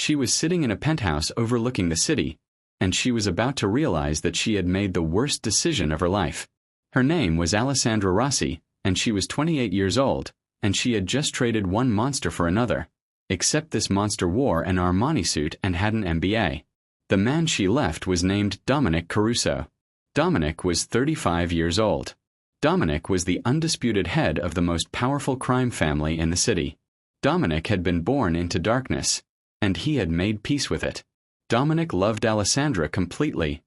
She was sitting in a penthouse overlooking the city, and she was about to realize that she had made the worst decision of her life. Her name was Alessandra Rossi, and she was 28 years old, and she had just traded one monster for another. Except this monster wore an Armani suit and had an MBA. The man she left was named Dominic Caruso. Dominic was 35 years old. Dominic was the undisputed head of the most powerful crime family in the city. Dominic had been born into darkness, and he had made peace with it. Dominic loved Alessandra completely,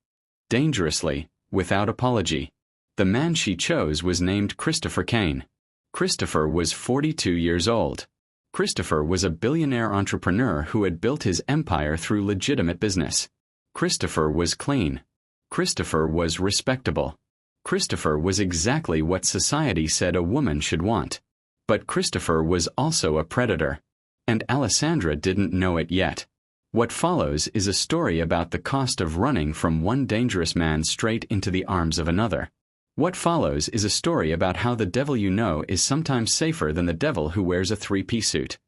dangerously, without apology. The man she chose was named Christopher Kane. Christopher was 42 years old. Christopher was a billionaire entrepreneur who had built his empire through legitimate business. Christopher was clean. Christopher was respectable. Christopher was exactly what society said a woman should want. But Christopher was also a predator. And Alessandra didn't know it yet. What follows is a story about the cost of running from one dangerous man straight into the arms of another. What follows is a story about how the devil you know is sometimes safer than the devil who wears a three-piece suit.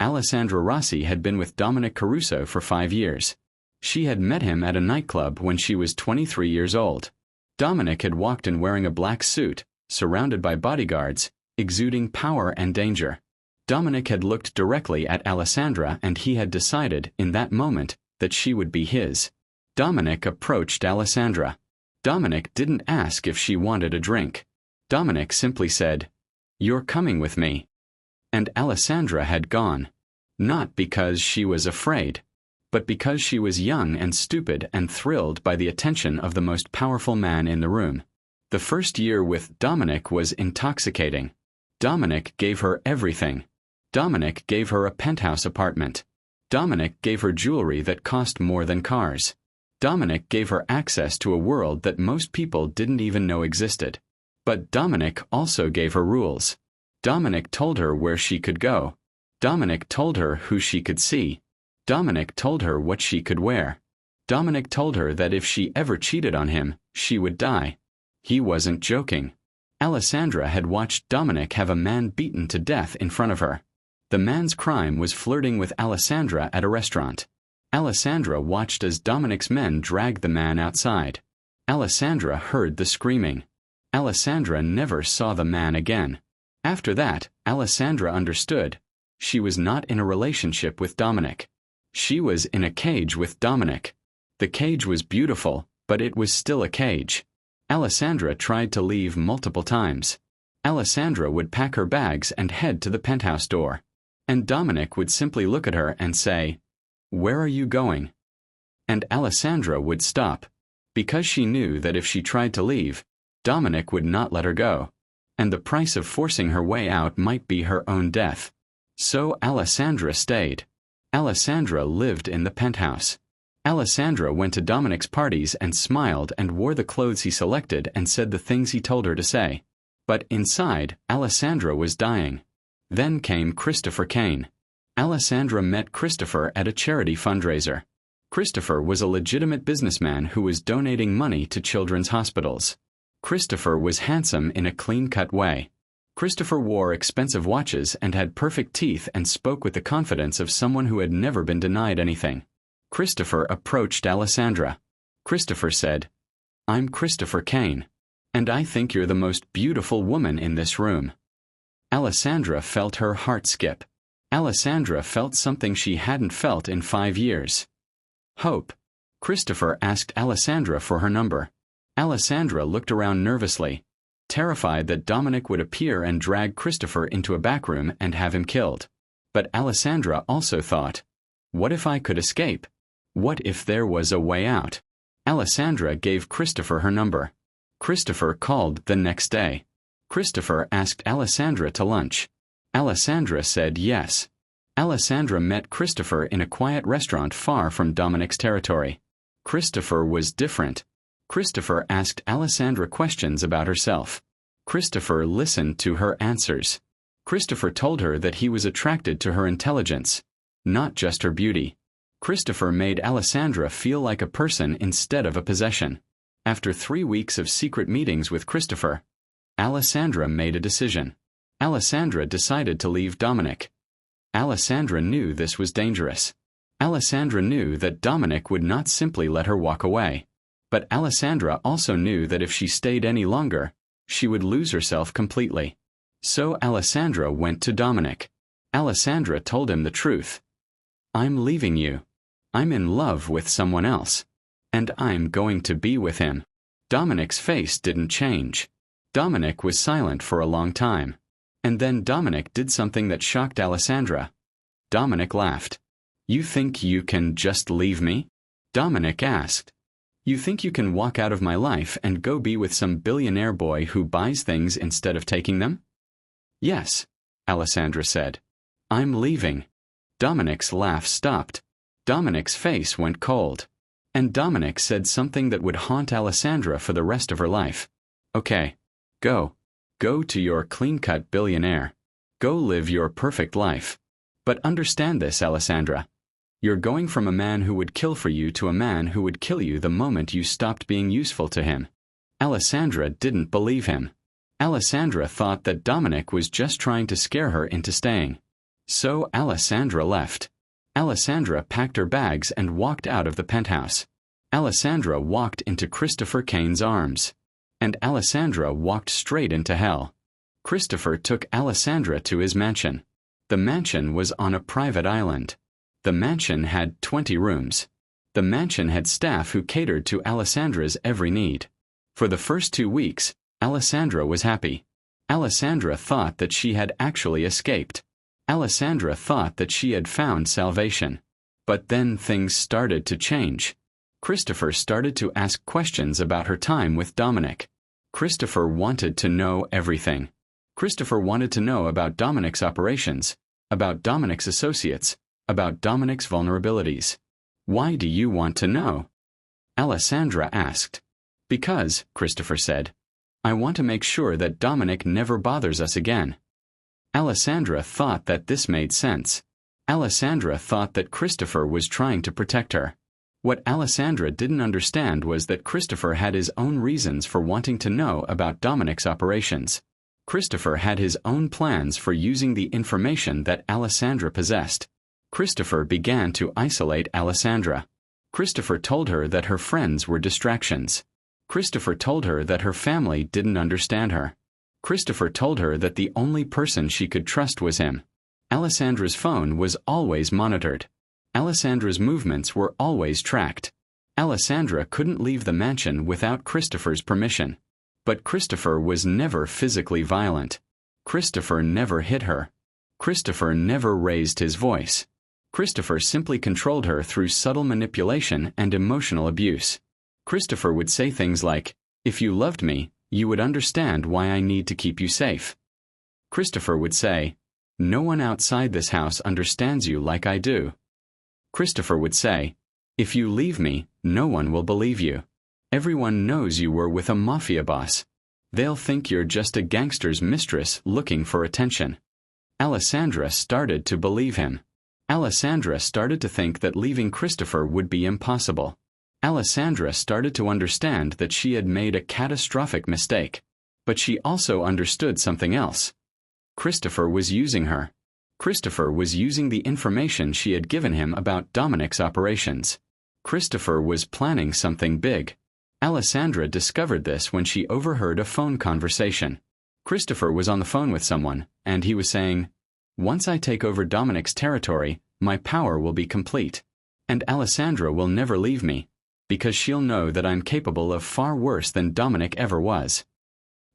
Alessandra Rossi had been with Dominic Caruso for 5 years. She had met him at a nightclub when she was 23 years old. Dominic had walked in wearing a black suit, surrounded by bodyguards, exuding power and danger. Dominic had looked directly at Alessandra and he had decided, in that moment, that she would be his. Dominic approached Alessandra. Dominic didn't ask if she wanted a drink. Dominic simply said, "You're coming with me." And Alessandra had gone. Not because she was afraid, but because she was young and stupid and thrilled by the attention of the most powerful man in the room. The first year with Dominic was intoxicating. Dominic gave her everything. Dominic gave her a penthouse apartment. Dominic gave her jewelry that cost more than cars. Dominic gave her access to a world that most people didn't even know existed. But Dominic also gave her rules. Dominic told her where she could go. Dominic told her who she could see. Dominic told her what she could wear. Dominic told her that if she ever cheated on him, she would die. He wasn't joking. Alessandra had watched Dominic have a man beaten to death in front of her. The man's crime was flirting with Alessandra at a restaurant. Alessandra watched as Dominic's men dragged the man outside. Alessandra heard the screaming. Alessandra never saw the man again. After that, Alessandra understood. She was not in a relationship with Dominic. She was in a cage with Dominic. The cage was beautiful, but it was still a cage. Alessandra tried to leave multiple times. Alessandra would pack her bags and head to the penthouse door. And Dominic would simply look at her and say, "Where are you going?" And Alessandra would stop, because she knew that if she tried to leave, Dominic would not let her go, and the price of forcing her way out might be her own death. So Alessandra stayed. Alessandra lived in the penthouse. Alessandra went to Dominic's parties and smiled and wore the clothes he selected and said the things he told her to say. But inside, Alessandra was dying. Then came Christopher Kane. Alessandra met Christopher at a charity fundraiser. Christopher was a legitimate businessman who was donating money to children's hospitals. Christopher was handsome in a clean-cut way. Christopher wore expensive watches and had perfect teeth and spoke with the confidence of someone who had never been denied anything. Christopher approached Alessandra. Christopher said, "I'm Christopher Kane, and I think you're the most beautiful woman in this room." Alessandra felt her heart skip. Alessandra felt something she hadn't felt in 5 years. Hope. Christopher asked Alessandra for her number. Alessandra looked around nervously, terrified that Dominic would appear and drag Christopher into a back room and have him killed. But Alessandra also thought, what if I could escape? What if there was a way out? Alessandra gave Christopher her number. Christopher called the next day. Christopher asked Alessandra to lunch. Alessandra said yes. Alessandra met Christopher in a quiet restaurant far from Dominic's territory. Christopher was different. Christopher asked Alessandra questions about herself. Christopher listened to her answers. Christopher told her that he was attracted to her intelligence, not just her beauty. Christopher made Alessandra feel like a person instead of a possession. After 3 weeks of secret meetings with Christopher, Alessandra made a decision. Alessandra decided to leave Dominic. Alessandra knew this was dangerous. Alessandra knew that Dominic would not simply let her walk away. But Alessandra also knew that if she stayed any longer, she would lose herself completely. So Alessandra went to Dominic. Alessandra told him the truth. "I'm leaving you. I'm in love with someone else. And I'm going to be with him." Dominic's face didn't change. Dominic was silent for a long time. And then Dominic did something that shocked Alessandra. Dominic laughed. "You think you can just leave me?" Dominic asked. "You think you can walk out of my life and go be with some billionaire boy who buys things instead of taking them?" "Yes," Alessandra said. "I'm leaving." Dominic's laugh stopped. Dominic's face went cold. And Dominic said something that would haunt Alessandra for the rest of her life. "Okay. Go. Go to your clean-cut billionaire. Go live your perfect life. But understand this, Alessandra. You're going from a man who would kill for you to a man who would kill you the moment you stopped being useful to him." Alessandra didn't believe him. Alessandra thought that Dominic was just trying to scare her into staying. So Alessandra left. Alessandra packed her bags and walked out of the penthouse. Alessandra walked into Christopher Kane's arms. And Alessandra walked straight into hell. Christopher took Alessandra to his mansion. The mansion was on a private island. The mansion had 20 rooms. The mansion had staff who catered to Alessandra's every need. For the first 2 weeks, Alessandra was happy. Alessandra thought that she had actually escaped. Alessandra thought that she had found salvation. But then things started to change. Christopher started to ask questions about her time with Dominic. Christopher wanted to know everything. Christopher wanted to know about Dominic's operations, about Dominic's associates, about Dominic's vulnerabilities. "Why do you want to know?" Alessandra asked. "Because," Christopher said, "I want to make sure that Dominic never bothers us again." Alessandra thought that this made sense. Alessandra thought that Christopher was trying to protect her. What Alessandra didn't understand was that Christopher had his own reasons for wanting to know about Dominic's operations. Christopher had his own plans for using the information that Alessandra possessed. Christopher began to isolate Alessandra. Christopher told her that her friends were distractions. Christopher told her that her family didn't understand her. Christopher told her that the only person she could trust was him. Alessandra's phone was always monitored. Alessandra's movements were always tracked. Alessandra couldn't leave the mansion without Christopher's permission. But Christopher was never physically violent. Christopher never hit her. Christopher never raised his voice. Christopher simply controlled her through subtle manipulation and emotional abuse. Christopher would say things like, "If you loved me, you would understand why I need to keep you safe." Christopher would say, "No one outside this house understands you like I do." Christopher would say, "If you leave me, no one will believe you. Everyone knows you were with a mafia boss. They'll think you're just a gangster's mistress looking for attention." Alessandra started to believe him. Alessandra started to think that leaving Christopher would be impossible. Alessandra started to understand that she had made a catastrophic mistake. But she also understood something else. Christopher was using her. Christopher was using the information she had given him about Dominic's operations. Christopher was planning something big. Alessandra discovered this when she overheard a phone conversation. Christopher was on the phone with someone, and he was saying, "Once I take over Dominic's territory, my power will be complete. And Alessandra will never leave me, because she'll know that I'm capable of far worse than Dominic ever was."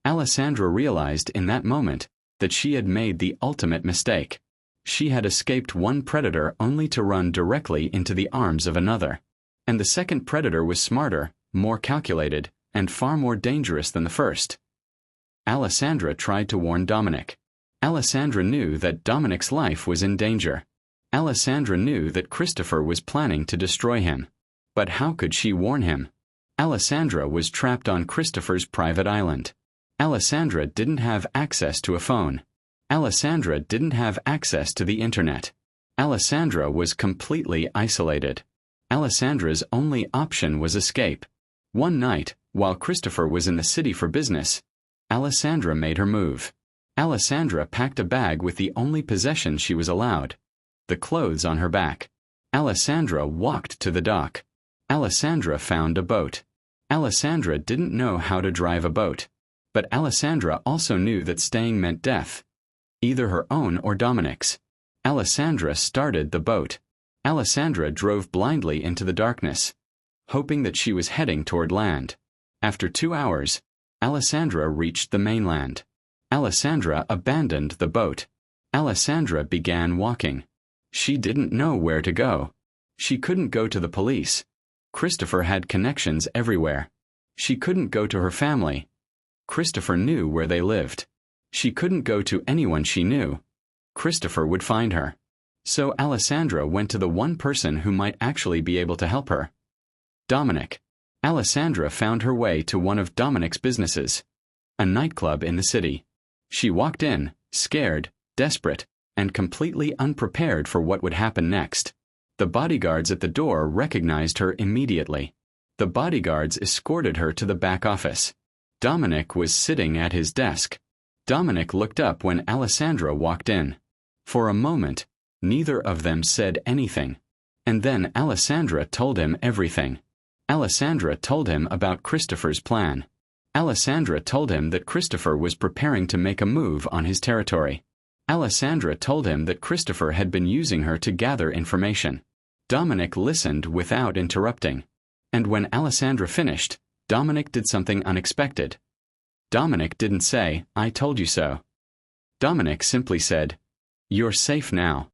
Alessandra realized in that moment that she had made the ultimate mistake. She had escaped one predator only to run directly into the arms of another. And the second predator was smarter, more calculated, and far more dangerous than the first. Alessandra tried to warn Dominic. Alessandra knew that Dominic's life was in danger. Alessandra knew that Christopher was planning to destroy him. But how could she warn him? Alessandra was trapped on Christopher's private island. Alessandra didn't have access to a phone. Alessandra didn't have access to the internet. Alessandra was completely isolated. Alessandra's only option was escape. One night, while Christopher was in the city for business, Alessandra made her move. Alessandra packed a bag with the only possessions she was allowed: the clothes on her back. Alessandra walked to the dock. Alessandra found a boat. Alessandra didn't know how to drive a boat. But Alessandra also knew that staying meant death. Either her own or Dominic's. Alessandra started the boat. Alessandra drove blindly into the darkness, hoping that she was heading toward land. After 2 hours, Alessandra reached the mainland. Alessandra abandoned the boat. Alessandra began walking. She didn't know where to go. She couldn't go to the police. Christopher had connections everywhere. She couldn't go to her family. Christopher knew where they lived. She couldn't go to anyone she knew. Christopher would find her. So Alessandra went to the one person who might actually be able to help her. Dominic. Alessandra found her way to one of Dominic's businesses, a nightclub in the city. She walked in, scared, desperate, and completely unprepared for what would happen next. The bodyguards at the door recognized her immediately. The bodyguards escorted her to the back office. Dominic was sitting at his desk. Dominic looked up when Alessandra walked in. For a moment, neither of them said anything. And then Alessandra told him everything. Alessandra told him about Christopher's plan. Alessandra told him that Christopher was preparing to make a move on his territory. Alessandra told him that Christopher had been using her to gather information. Dominic listened without interrupting. And when Alessandra finished, Dominic did something unexpected. Dominic didn't say, "I told you so." Dominic simply said, "You're safe now."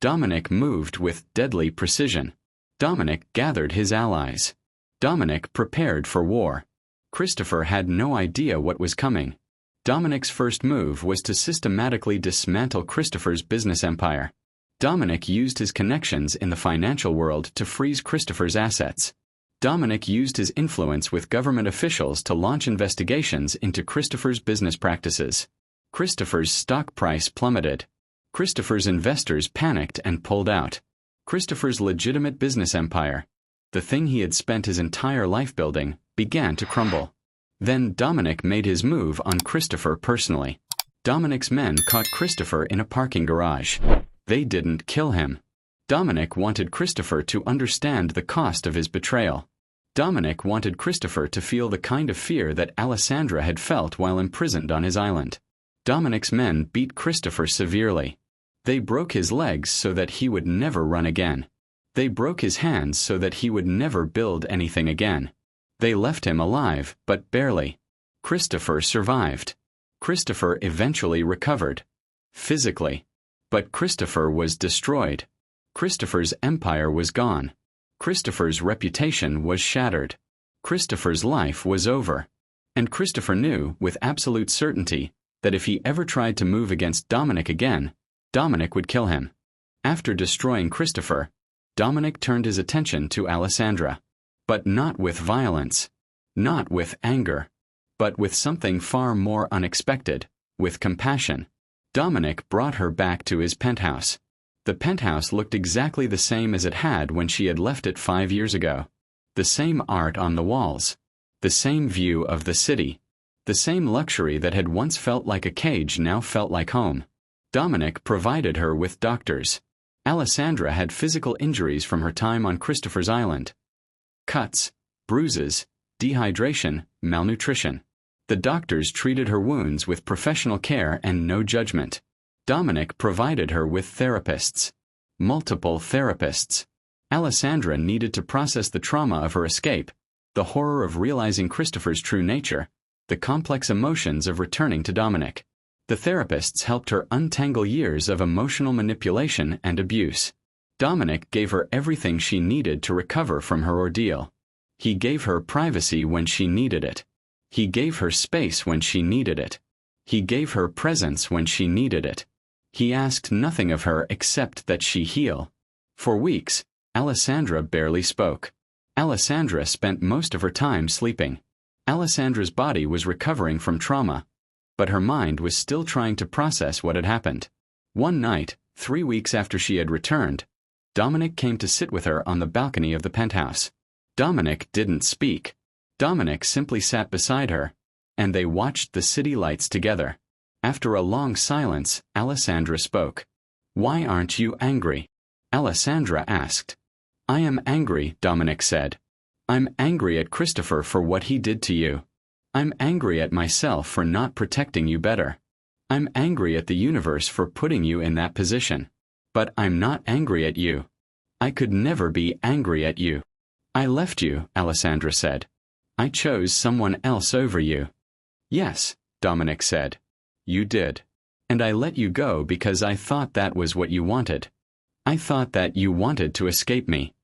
Dominic moved with deadly precision. Dominic gathered his allies. Dominic prepared for war. Christopher had no idea what was coming. Dominic's first move was to systematically dismantle Christopher's business empire. Dominic used his connections in the financial world to freeze Christopher's assets. Dominic used his influence with government officials to launch investigations into Christopher's business practices. Christopher's stock price plummeted. Christopher's investors panicked and pulled out. Christopher's legitimate business empire, the thing he had spent his entire life building, began to crumble. Then Dominic made his move on Christopher personally. Dominic's men caught Christopher in a parking garage. They didn't kill him. Dominic wanted Christopher to understand the cost of his betrayal. Dominic wanted Christopher to feel the kind of fear that Alessandra had felt while imprisoned on his island. Dominic's men beat Christopher severely. They broke his legs so that he would never run again. They broke his hands so that he would never build anything again. They left him alive, but barely. Christopher survived. Christopher eventually recovered. Physically. But Christopher was destroyed. Christopher's empire was gone. Christopher's reputation was shattered. Christopher's life was over. And Christopher knew, with absolute certainty, that if he ever tried to move against Dominic again, Dominic would kill him. After destroying Christopher, Dominic turned his attention to Alessandra. But not with violence. Not with anger. But with something far more unexpected, with compassion. Dominic brought her back to his penthouse. The penthouse looked exactly the same as it had when she had left it 5 years ago. The same art on the walls. The same view of the city. The same luxury that had once felt like a cage now felt like home. Dominic provided her with doctors. Alessandra had physical injuries from her time on Christopher's island. Cuts, bruises, dehydration, malnutrition. The doctors treated her wounds with professional care and no judgment. Dominic provided her with therapists. Multiple therapists. Alessandra needed to process the trauma of her escape, the horror of realizing Christopher's true nature, the complex emotions of returning to Dominic. The therapists helped her untangle years of emotional manipulation and abuse. Dominic gave her everything she needed to recover from her ordeal. He gave her privacy when she needed it. He gave her space when she needed it. He gave her presence when she needed it. He asked nothing of her except that she heal. For weeks, Alessandra barely spoke. Alessandra spent most of her time sleeping. Alessandra's body was recovering from trauma, but her mind was still trying to process what had happened. One night, 3 weeks after she had returned, Dominic came to sit with her on the balcony of the penthouse. Dominic didn't speak. Dominic simply sat beside her, and they watched the city lights together. After a long silence, Alessandra spoke. "Why aren't you angry? Alessandra asked. I am angry, Dominic said. I'm angry at Christopher for what he did to you. I'm angry at myself for not protecting you better. I'm angry at the universe for putting you in that position. But I'm not angry at you. I could never be angry at you. I left you, Alessandra said. I chose someone else over you. Yes, Dominic said. You did. And I let you go because I thought that was what you wanted. I thought that you wanted to escape me.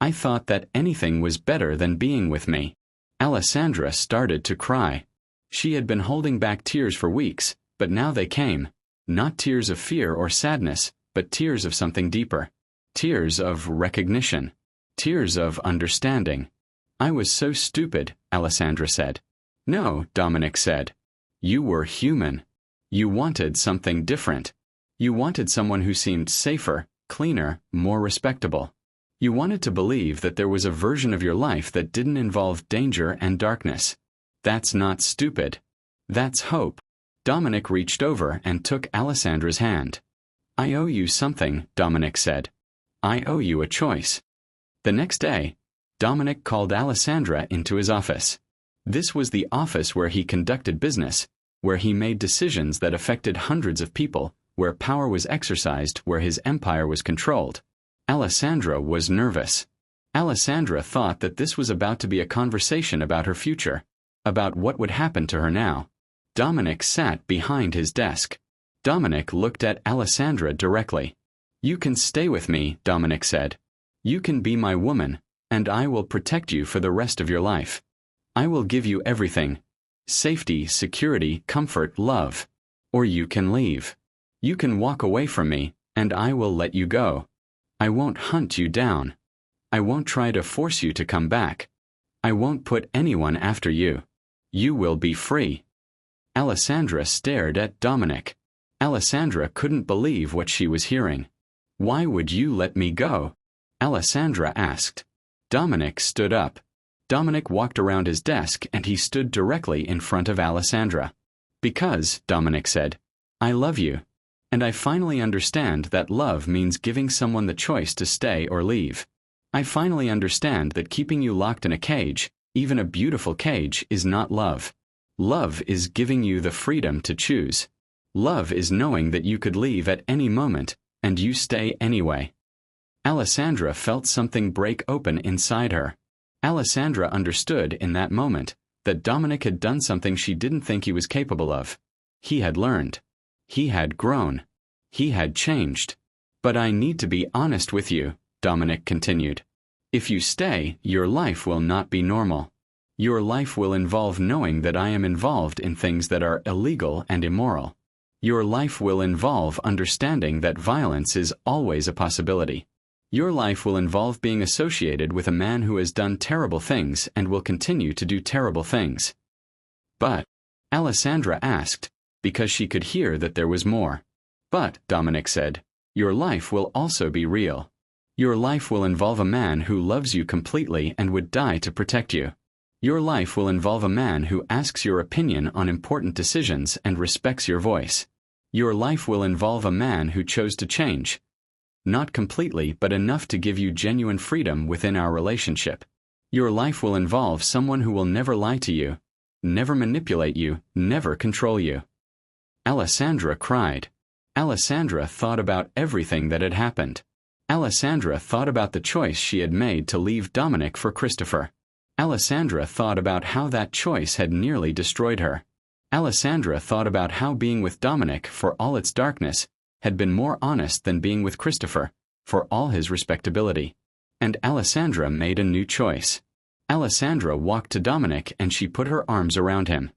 I thought that anything was better than being with me. Alessandra started to cry. She had been holding back tears for weeks, but now they came. Not tears of fear or sadness, but tears of something deeper. Tears of recognition. Tears of understanding. I was so stupid, Alessandra said. No, Dominic said. You were human. You wanted something different. You wanted someone who seemed safer, cleaner, more respectable. You wanted to believe that there was a version of your life that didn't involve danger and darkness. That's not stupid. That's hope. Dominic reached over and took Alessandra's hand. I owe you something, Dominic said. I owe you a choice. The next day, Dominic called Alessandra into his office. This was the office where he conducted business, where he made decisions that affected hundreds of people, where power was exercised, where his empire was controlled. Alessandra was nervous. Alessandra thought that this was about to be a conversation about her future, about what would happen to her now. Dominic sat behind his desk. Dominic looked at Alessandra directly. You can stay with me, Dominic said. You can be my woman, and I will protect you for the rest of your life. I will give you everything. Safety, security, comfort, love. Or you can leave. You can walk away from me, and I will let you go. I won't hunt you down. I won't try to force you to come back. I won't put anyone after you. You will be free. Alessandra stared at Dominic. Alessandra couldn't believe what she was hearing. Why would you let me go? Alessandra asked. Dominic stood up. Dominic walked around his desk and he stood directly in front of Alessandra. Because, Dominic said, I love you. And I finally understand that love means giving someone the choice to stay or leave. I finally understand that keeping you locked in a cage, even a beautiful cage, is not love. Love is giving you the freedom to choose. Love is knowing that you could leave at any moment, and you stay anyway. Alessandra felt something break open inside her. Alessandra understood in that moment that Dominic had done something she didn't think he was capable of. He had learned. He had grown. He had changed. But I need to be honest with you, Dominic continued. If you stay, your life will not be normal. Your life will involve knowing that I am involved in things that are illegal and immoral. Your life will involve understanding that violence is always a possibility. Your life will involve being associated with a man who has done terrible things and will continue to do terrible things. But, Alessandra asked, because she could hear that there was more. But, Dominic said, your life will also be real. Your life will involve a man who loves you completely and would die to protect you. Your life will involve a man who asks your opinion on important decisions and respects your voice. Your life will involve a man who chose to change. Not completely, but enough to give you genuine freedom within our relationship. Your life will involve someone who will never lie to you, never manipulate you, never control you. Alessandra cried. Alessandra thought about everything that had happened. Alessandra thought about the choice she had made to leave Dominic for Christopher. Alessandra thought about how that choice had nearly destroyed her. Alessandra thought about how being with Dominic, for all its darkness, had been more honest than being with Christopher, for all his respectability. And Alessandra made a new choice. Alessandra walked to Dominic and she put her arms around him.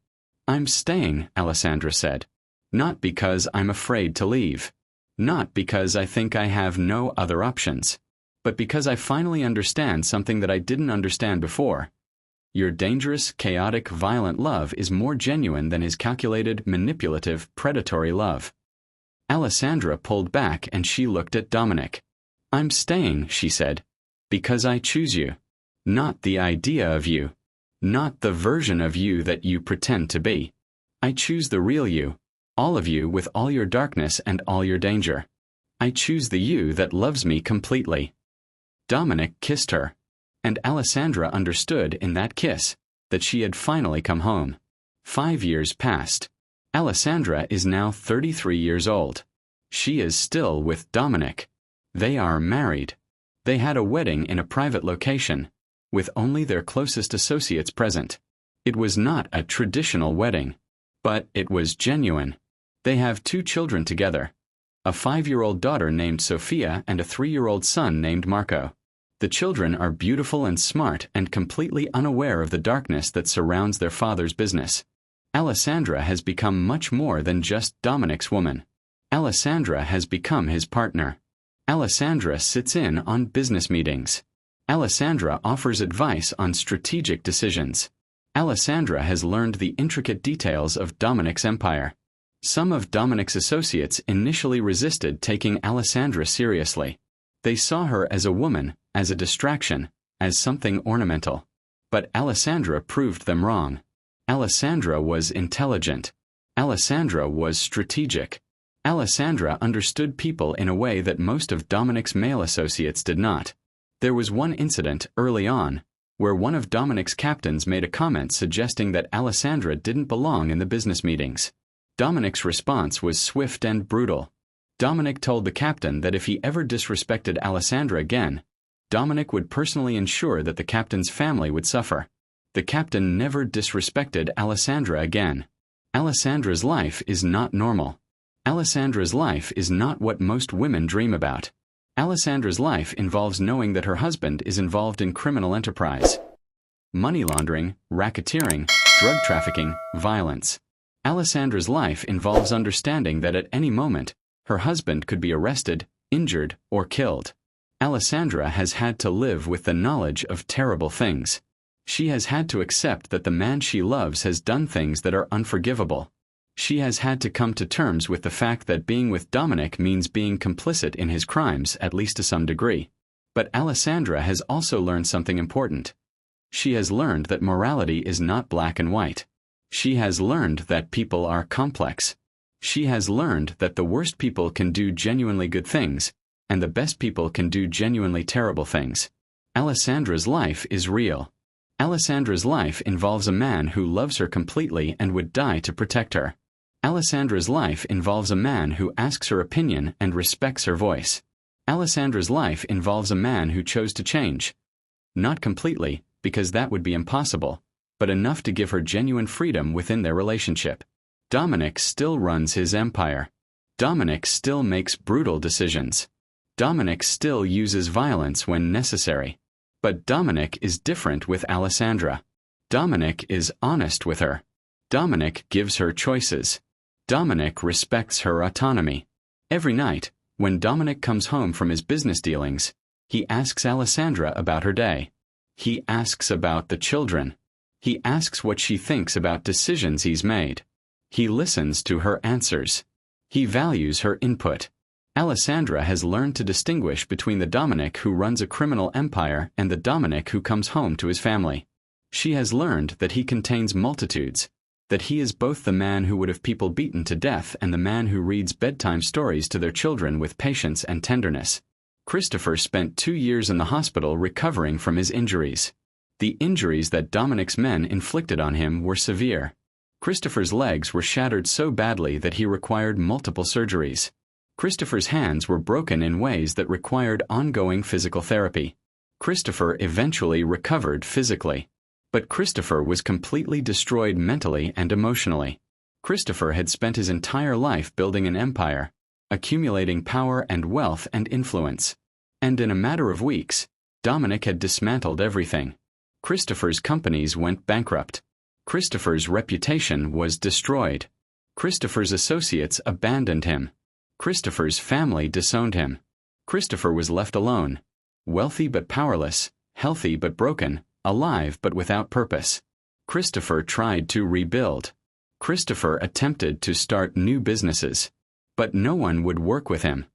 I'm staying, Alessandra said. Not because I'm afraid to leave. Not because I think I have no other options. But because I finally understand something that I didn't understand before. Your dangerous, chaotic, violent love is more genuine than his calculated, manipulative, predatory love. Alessandra pulled back and she looked at Dominic. I'm staying, she said, because I choose you. Not the idea of you. Not the version of you that you pretend to be. I choose the real you. All of you with all your darkness and all your danger. I choose the you that loves me completely." Dominic kissed her, and Alessandra understood in that kiss that she had finally come home. 5 years passed. Alessandra is now 33 years old. She is still with Dominic. They are married. They had a wedding in a private location, with only their closest associates present. It was not a traditional wedding, but it was genuine. They have 2 children together, a 5-year-old daughter named Sophia and a 3-year-old son named Marco. The children are beautiful and smart and completely unaware of the darkness that surrounds their father's business. Alessandra has become much more than just Dominic's woman. Alessandra has become his partner. Alessandra sits in on business meetings. Alessandra offers advice on strategic decisions. Alessandra has learned the intricate details of Dominic's empire. Some of Dominic's associates initially resisted taking Alessandra seriously. They saw her as a woman, as a distraction, as something ornamental. But Alessandra proved them wrong. Alessandra was intelligent. Alessandra was strategic. Alessandra understood people in a way that most of Dominic's male associates did not. There was one incident early on where one of Dominic's captains made a comment suggesting that Alessandra didn't belong in the business meetings. Dominic's response was swift and brutal. Dominic told the captain that if he ever disrespected Alessandra again, Dominic would personally ensure that the captain's family would suffer. The captain never disrespected Alessandra again. Alessandra's life is not normal. Alessandra's life is not what most women dream about. Alessandra's life involves knowing that her husband is involved in criminal enterprise, money laundering, racketeering, drug trafficking, violence. Alessandra's life involves understanding that at any moment, her husband could be arrested, injured, or killed. Alessandra has had to live with the knowledge of terrible things. She has had to accept that the man she loves has done things that are unforgivable. She has had to come to terms with the fact that being with Dominic means being complicit in his crimes, at least to some degree. But Alessandra has also learned something important. She has learned that morality is not black and white. She has learned that people are complex. She has learned that the worst people can do genuinely good things, and the best people can do genuinely terrible things. Alessandra's life is real. Alessandra's life involves a man who loves her completely and would die to protect her. Alessandra's life involves a man who asks her opinion and respects her voice. Alessandra's life involves a man who chose to change. Not completely, because that would be impossible, but enough to give her genuine freedom within their relationship. Dominic still runs his empire. Dominic still makes brutal decisions. Dominic still uses violence when necessary. But Dominic is different with Alessandra. Dominic is honest with her. Dominic gives her choices. Dominic respects her autonomy. Every night, when Dominic comes home from his business dealings, he asks Alessandra about her day. He asks about the children. He asks what she thinks about decisions he's made. He listens to her answers. He values her input. Alessandra has learned to distinguish between the Dominic who runs a criminal empire and the Dominic who comes home to his family. She has learned that he contains multitudes, that he is both the man who would have people beaten to death and the man who reads bedtime stories to their children with patience and tenderness. Christopher spent 2 years in the hospital recovering from his injuries. The injuries that Dominic's men inflicted on him were severe. Christopher's legs were shattered so badly that he required multiple surgeries. Christopher's hands were broken in ways that required ongoing physical therapy. Christopher eventually recovered physically. But Christopher was completely destroyed mentally and emotionally. Christopher had spent his entire life building an empire, accumulating power and wealth and influence. And in a matter of weeks, Dominic had dismantled everything. Christopher's companies went bankrupt. Christopher's reputation was destroyed. Christopher's associates abandoned him. Christopher's family disowned him. Christopher was left alone, wealthy but powerless, healthy but broken, alive but without purpose. Christopher tried to rebuild. Christopher attempted to start new businesses. But no one would work with him.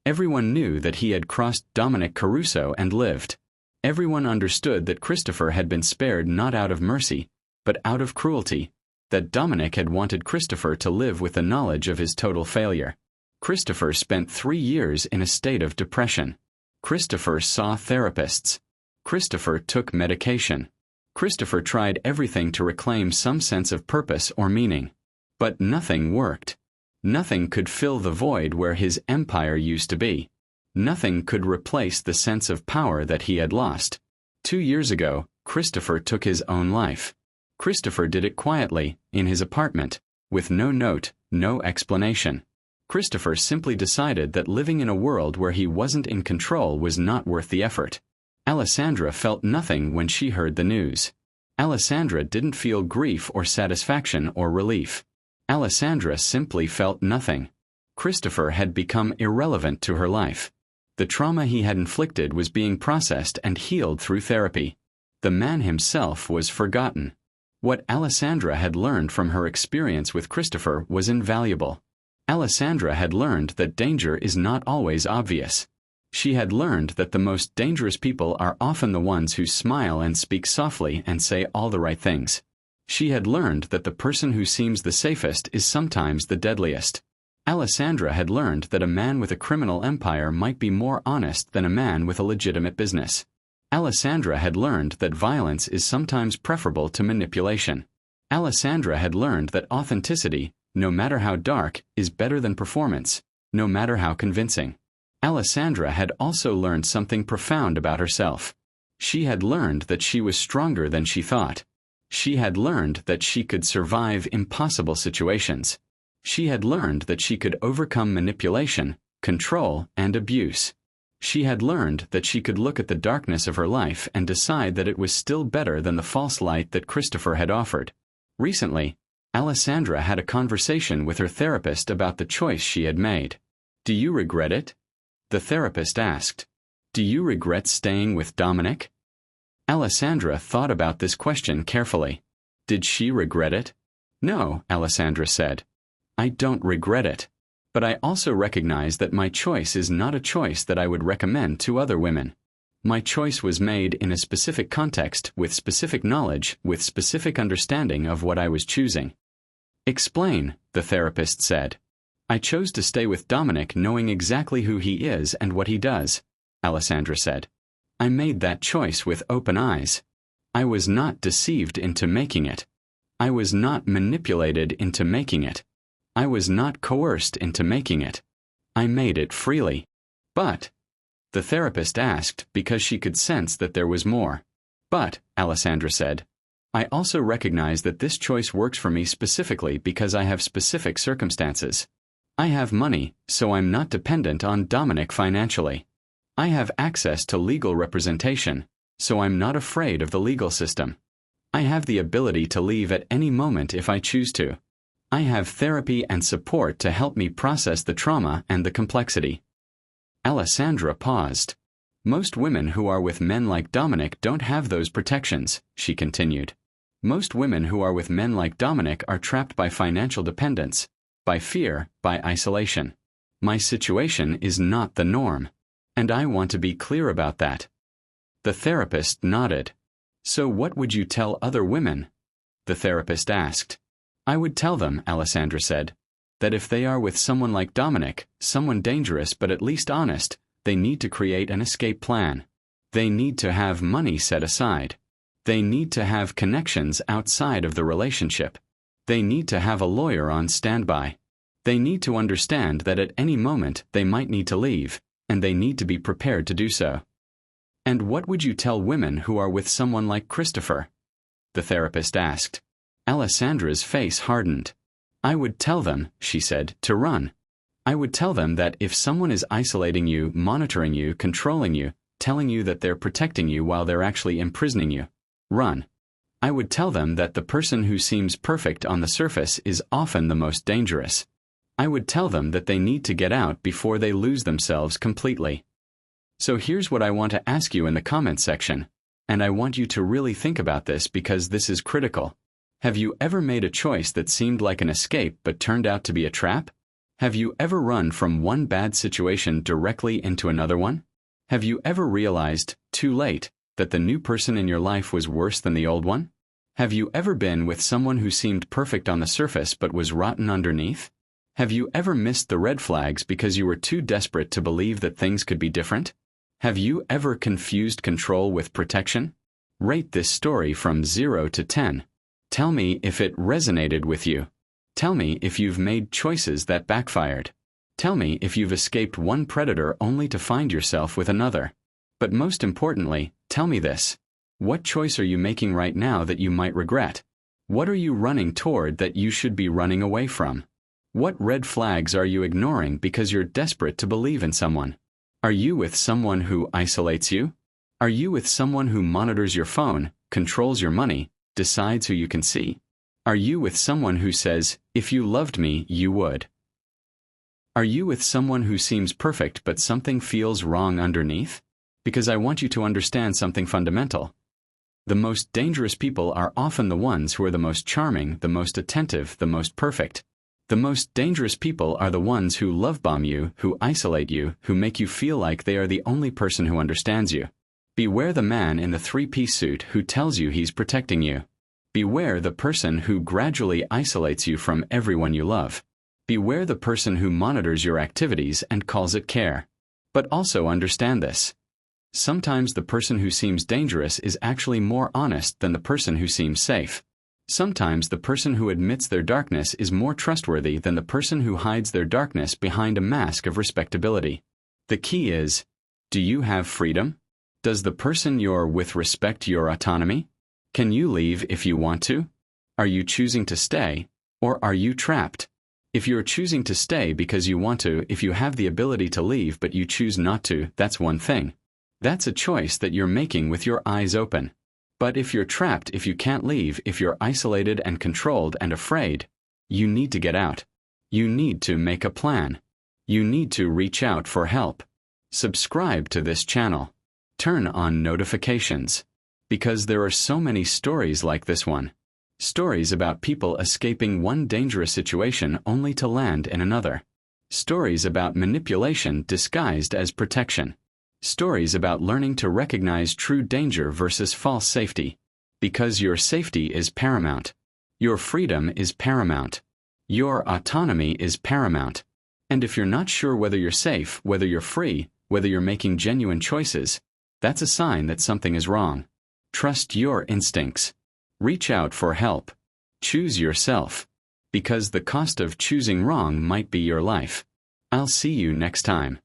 Everyone knew that he had crossed Dominic Caruso and lived. Everyone understood that Christopher had been spared not out of mercy, but out of cruelty, that Dominic had wanted Christopher to live with the knowledge of his total failure. Christopher spent 3 years in a state of depression. Christopher saw therapists. Christopher took medication. Christopher tried everything to reclaim some sense of purpose or meaning. But nothing worked. Nothing could fill the void where his empire used to be. Nothing could replace the sense of power that he had lost. 2 years ago, Christopher took his own life. Christopher did it quietly, in his apartment, with no note, no explanation. Christopher simply decided that living in a world where he wasn't in control was not worth the effort. Alessandra felt nothing when she heard the news. Alessandra didn't feel grief or satisfaction or relief. Alessandra simply felt nothing. Christopher had become irrelevant to her life. The trauma he had inflicted was being processed and healed through therapy. The man himself was forgotten. What Alessandra had learned from her experience with Christopher was invaluable. Alessandra had learned that danger is not always obvious. She had learned that the most dangerous people are often the ones who smile and speak softly and say all the right things. She had learned that the person who seems the safest is sometimes the deadliest. Alessandra had learned that a man with a criminal empire might be more honest than a man with a legitimate business. Alessandra had learned that violence is sometimes preferable to manipulation. Alessandra had learned that authenticity, no matter how dark, is better than performance, no matter how convincing. Alessandra had also learned something profound about herself. She had learned that she was stronger than she thought. She had learned that she could survive impossible situations. She had learned that she could overcome manipulation, control, and abuse. She had learned that she could look at the darkness of her life and decide that it was still better than the false light that Christopher had offered. Recently, Alessandra had a conversation with her therapist about the choice she had made. "Do you regret it?" The therapist asked. "Do you regret staying with Dominic?" Alessandra thought about this question carefully. Did she regret it? "No," Alessandra said. "I don't regret it. But I also recognize that my choice is not a choice that I would recommend to other women. My choice was made in a specific context, with specific knowledge, with specific understanding of what I was choosing." "Explain," the therapist said. "I chose to stay with Dominic knowing exactly who he is and what he does," Alessandra said. "I made that choice with open eyes. I was not deceived into making it. I was not manipulated into making it. I was not coerced into making it. I made it freely." "But," the therapist asked, because she could sense that there was more. "But," Alessandra said, "I also recognize that this choice works for me specifically because I have specific circumstances. I have money, so I'm not dependent on Dominic financially. I have access to legal representation, so I'm not afraid of the legal system. I have the ability to leave at any moment if I choose to. I have therapy and support to help me process the trauma and the complexity." Alessandra paused. "Most women who are with men like Dominic don't have those protections," she continued. "Most women who are with men like Dominic are trapped by financial dependence, by fear, by isolation. My situation is not the norm. And I want to be clear about that." The therapist nodded. "So what would you tell other women?" the therapist asked. "I would tell them," Alessandra said, "that if they are with someone like Dominic, someone dangerous but at least honest, they need to create an escape plan. They need to have money set aside. They need to have connections outside of the relationship. They need to have a lawyer on standby. They need to understand that at any moment they might need to leave, and they need to be prepared to do so." "And what would you tell women who are with someone like Christopher?" the therapist asked. Alessandra's face hardened. "I would tell them," she said, "to run. I would tell them that if someone is isolating you, monitoring you, controlling you, telling you that they're protecting you while they're actually imprisoning you, run. I would tell them that the person who seems perfect on the surface is often the most dangerous. I would tell them that they need to get out before they lose themselves completely." So here's what I want to ask you in the comments section, and I want you to really think about this because this is critical. Have you ever made a choice that seemed like an escape but turned out to be a trap? Have you ever run from one bad situation directly into another one? Have you ever realized, too late, that the new person in your life was worse than the old one? Have you ever been with someone who seemed perfect on the surface but was rotten underneath? Have you ever missed the red flags because you were too desperate to believe that things could be different? Have you ever confused control with protection? Rate this story from 0 to 10. Tell me if it resonated with you. Tell me if you've made choices that backfired. Tell me if you've escaped one predator only to find yourself with another. But most importantly, tell me this. What choice are you making right now that you might regret? What are you running toward that you should be running away from? What red flags are you ignoring because you're desperate to believe in someone? Are you with someone who isolates you? Are you with someone who monitors your phone, controls your money, decides who you can see? Are you with someone who says, "If you loved me, you would"? Are you with someone who seems perfect but something feels wrong underneath? Because I want you to understand something fundamental. The most dangerous people are often the ones who are the most charming, the most attentive, the most perfect. The most dangerous people are the ones who love bomb you, who isolate you, who make you feel like they are the only person who understands you. Beware the man in the three-piece suit who tells you he's protecting you. Beware the person who gradually isolates you from everyone you love. Beware the person who monitors your activities and calls it care. But also understand this. Sometimes the person who seems dangerous is actually more honest than the person who seems safe. Sometimes the person who admits their darkness is more trustworthy than the person who hides their darkness behind a mask of respectability. The key is, do you have freedom? Does the person you're with respect your autonomy? Can you leave if you want to? Are you choosing to stay, or are you trapped? If you're choosing to stay because you want to, if you have the ability to leave but you choose not to, that's one thing. That's a choice that you're making with your eyes open. But if you're trapped, if you can't leave, if you're isolated and controlled and afraid, you need to get out. You need to make a plan. You need to reach out for help. Subscribe to this channel. Turn on notifications. Because there are so many stories like this one. Stories about people escaping one dangerous situation only to land in another. Stories about manipulation disguised as protection. Stories about learning to recognize true danger versus false safety. Because your safety is paramount. Your freedom is paramount. Your autonomy is paramount. And if you're not sure whether you're safe, whether you're free, whether you're making genuine choices, that's a sign that something is wrong. Trust your instincts. Reach out for help. Choose yourself. Because the cost of choosing wrong might be your life. I'll see you next time.